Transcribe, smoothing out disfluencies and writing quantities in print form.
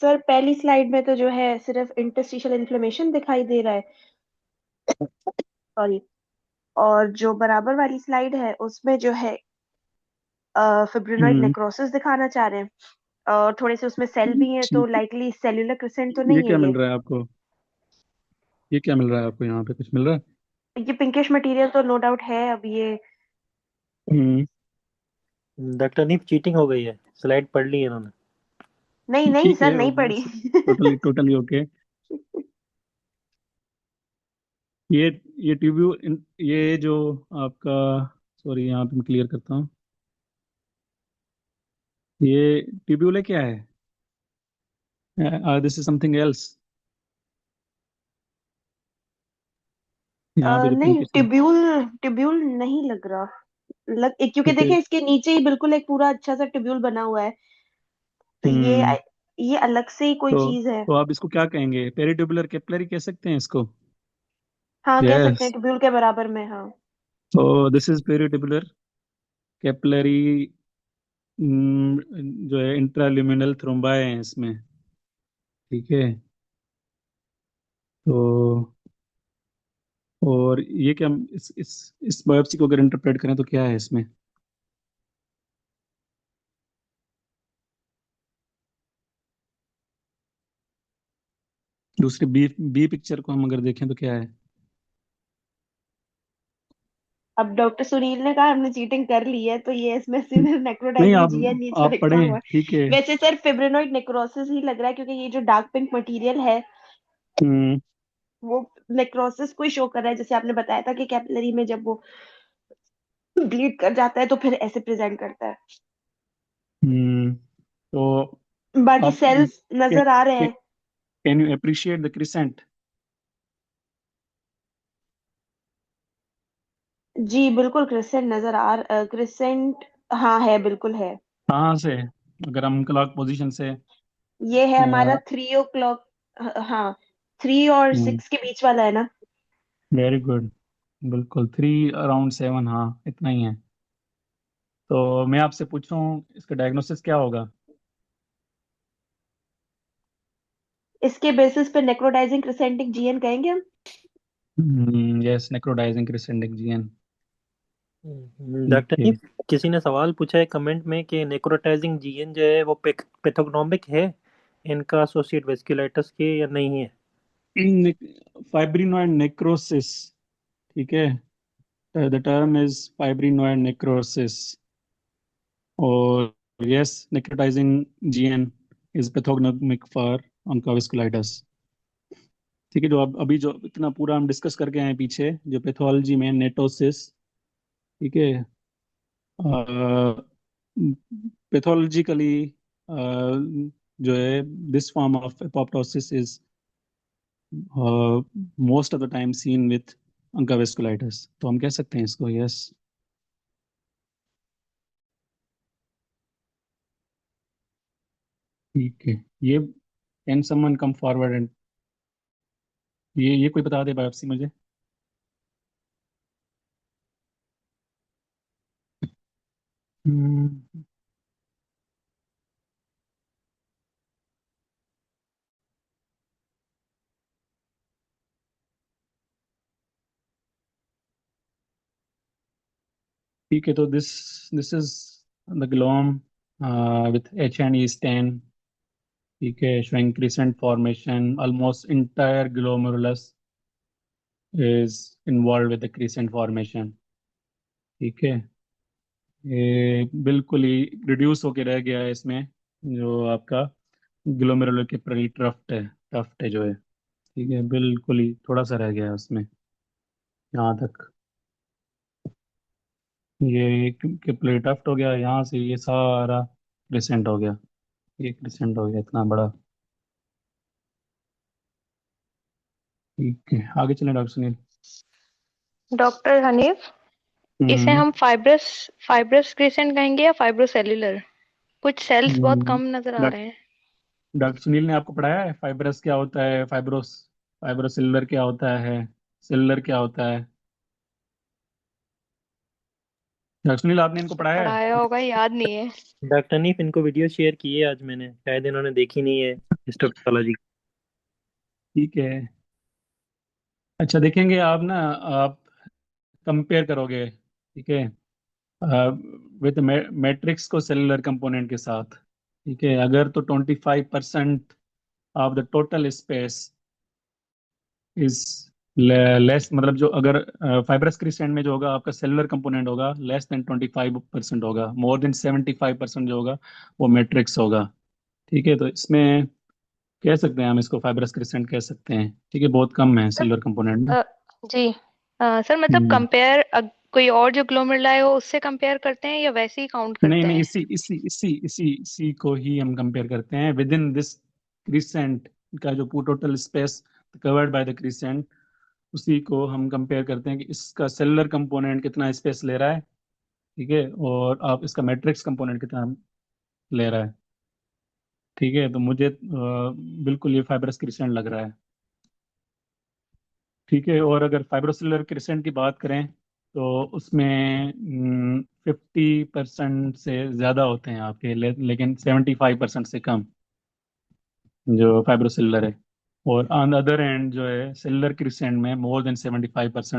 Sir पहली slide में तो जो है सिर्फ इंटरस्टिशियल इन्फ्लेमेशन दिखाई दे रहा है। सॉरी। और जो बराबर वाली स्लाइड है उसमें जो है फिब्रिनोइड हम्म। नेक्रोसिस दिखाना चाह रहे हैं। और थोड़े से उसमें सेल भी हैं, तो ठीक है। लाइकली सेल्यूलर क्रिसेंट तो ये नहीं है क्या मिल ये। रहा है आपको? ये क्या मिल रहा है आपको? यहाँ पे कुछ मिल रहा है? ये पिंकिश मटेरियल तो नो डाउट है अब ये। हम्म। डॉक्टर नीप चीटिंग हो गई है, स्लाइड पढ़ ली है इन्होंने। नहीं नहीं ठीक सर, है। नहीं पढ़ी। Totally totally okay. ये ये ट्यूब्यूल, ये जो आपका, सॉरी यहाँ पे मैं क्लियर करता हूँ। ये ट्यूब्यूल है क्या है? This is something else. यहाँ पे जो नहीं, पिंकिश है। ट्यूब्यूल ट्यूब्यूल नहीं लग रहा। क्योंकि ठीक है। देखिए इसके नीचे ही बिल्कुल एक पूरा अच्छा सा ट्यूब्यूल बना हुआ है। तो हम्म। ये अलग से ही कोई तो चीज है। तो आप इसको क्या कहेंगे? पेरिट्यूबुलर कैपिलरी कह सकते हैं इसको? हाँ कह सकते हैं, यस। ट्यूब्यूल के बराबर में, हाँ। तो दिस इज पेरिट्यूबुलर कैपिलरी। जो है इंट्राल्यूमिनल थ्रोम्बाई है इसमें। ठीक है। तो और ये क्या, इस बायोप्सी को अगर इंटरप्रेट करें तो क्या है इसमें? दूसरी बी बी पिक्चर को हम अगर देखें तो क्या है? अब डॉक्टर सुनील ने कहा हमने चीटिंग कर ली है, तो ये इसमें सीनियर नहीं, नेक्रोटाइजिंग जीएन नीचे आप लिखा हुआ पढ़ें, है। ठीक है। वैसे सर फिब्रिनोइड नेक्रोसिस ही लग रहा है, क्योंकि ये जो डार्क पिंक मटेरियल है हम्म। वो नेक्रोसिस को ही शो कर रहा है। जैसे आपने बताया था कि कैपिलरी में जब वो ब्लीड कर जाता है तो फिर ऐसे प्रेजेंट करता है। हम्म। तो बाकी आप सेल्स नजर आ रहे हैं। Can you appreciate the crescent? जी बिल्कुल, क्रिसेंट नजर क्रिसेंट, हाँ है, बिल्कुल है। कहाँ से? अगर हम क्लॉक पोजीशन से ये है हमारा 3 o'clock। हाँ, 3 और 6 के बीच वाला है ना। Very good. बिल्कुल 3 अराउंड 7, हाँ इतना ही है। तो मैं आपसे पूछ रहा हूँ इसका डायग्नोसिस क्या होगा? इसके बेसिस पे नेक्रोटाइजिंग क्रिसेंटिक जीएन कहेंगे हम। Yes, necrotising crescentic GN. ठीक डॉक्टर है। जी, किसी ने सवाल पूछा है कमेंट में कि नेक्रोटाइजिंग जीएन जो है वो पैथोग्नोमिक है इनका एसोसिएट वेस्कुलाइटिस के या नहीं है। Fibrinoid necrosis. ठीक है। The term is fibrinoid necrosis. और yes, necrotising GN is pathognomonic for ANCA vasculitis. ठीक है। जो अब अभी जो इतना पूरा हम डिस्कस करके आए हैं पीछे, जो पैथोलॉजी में नेटोसिस, ठीक है, पैथोलॉजिकली जो है this form of apoptosis is most of the time seen with oncovasculitis। तो हम कह सकते हैं इसको यस। ठीक है। ये can someone come forward and ये कोई बता दे बायोप्सी मुझे। हम्म, ठीक है। तो this is the glom with H&E stain। ठीक है, showing crescent formation, almost entire glomerulus is involved with the crescent formation। ठीक है। ये बिल्कुल ही रिड्यूस होके रह गया है इसमें, जो आपका ग्लोमेरुलर के प्रली ट्रफ्ट है जो है। ठीक है, बिल्कुल ही थोड़ा सा रह गया है उसमें, यहाँ तक। ये कैपिलरी ट्रफ्ट हो गया, यहाँ से ये सारा क्रिसेंट हो गया। ये क्रिसेंट हो गया इतना बड़ा। ठीक है, आगे चलें डॉक्टर सुनील। डॉक्टर हनीफ, इसे हम्म। हम फाइब्रस फाइब्रस क्रिसेंट कहेंगे या फाइब्रोसेल्युलर? कुछ सेल्स बहुत हम्म। कम नजर आ रहे हैं। डॉक्टर सुनील ने आपको पढ़ाया है फाइब्रस क्या होता है, फाइब्रोसिल्लर क्या होता है, सेलुलर क्या होता है? डॉक्टर सुनील, आपने इनको पढ़ाया है? पढ़ाया होगा, याद नहीं है। डॉक्टर नीफ इनको वीडियो शेयर की है आज मैंने, शायद इन्होंने देखी नहीं है। हिस्टोपैथोलॉजी। ठीक है। अच्छा देखेंगे आप ना, आप कंपेयर करोगे, ठीक है, विद मैट्रिक्स को सेलुलर कंपोनेंट के साथ। ठीक है, अगर तो 25% of the total space is less, मतलब जो अगर फाइब्रस क्रिसेंट में जो होगा आपका सेलुलर कंपोनेंट होगा लेस देन 25% होगा, मोर देन 75% जो होगा वो मैट्रिक्स होगा। ठीक है, तो इसमें कह सकते हैं हम इसको फाइब्रस क्रिसेंट कह सकते हैं। ठीक है, बहुत कम है सर सेलुलर कंपोनेंट ना। अ, जी सर मतलब हम्म। कंपेयर कोई और जो ग्लोमेरुलाई हो उससे कंपेयर करते हैं या वैसे ही काउंट नहीं करते नहीं, हैं? इसी को ही हम कंपेयर करते हैं विद इन दिस क्रिसेंट का जो total space covered by the crescent, उसी को हम कंपेयर करते हैं कि इसका सेलुलर कंपोनेंट कितना स्पेस ले रहा है। ठीक है, और आप इसका मैट्रिक्स कंपोनेंट कितना ले रहा है। ठीक है, तो मुझे बिल्कुल ये फाइब्रस क्रिसेंट लग रहा है। ठीक है, और अगर फाइब्रोसेलुलर क्रिसेंट की बात करें तो उसमें 50% से ज़्यादा होते हैं आपके, लेकिन 75% से कम जो फाइब्रोसेलुलर है। और ऑन द अदर एंड जो है सेलुलर क्रिसेंट में मोर देन 75%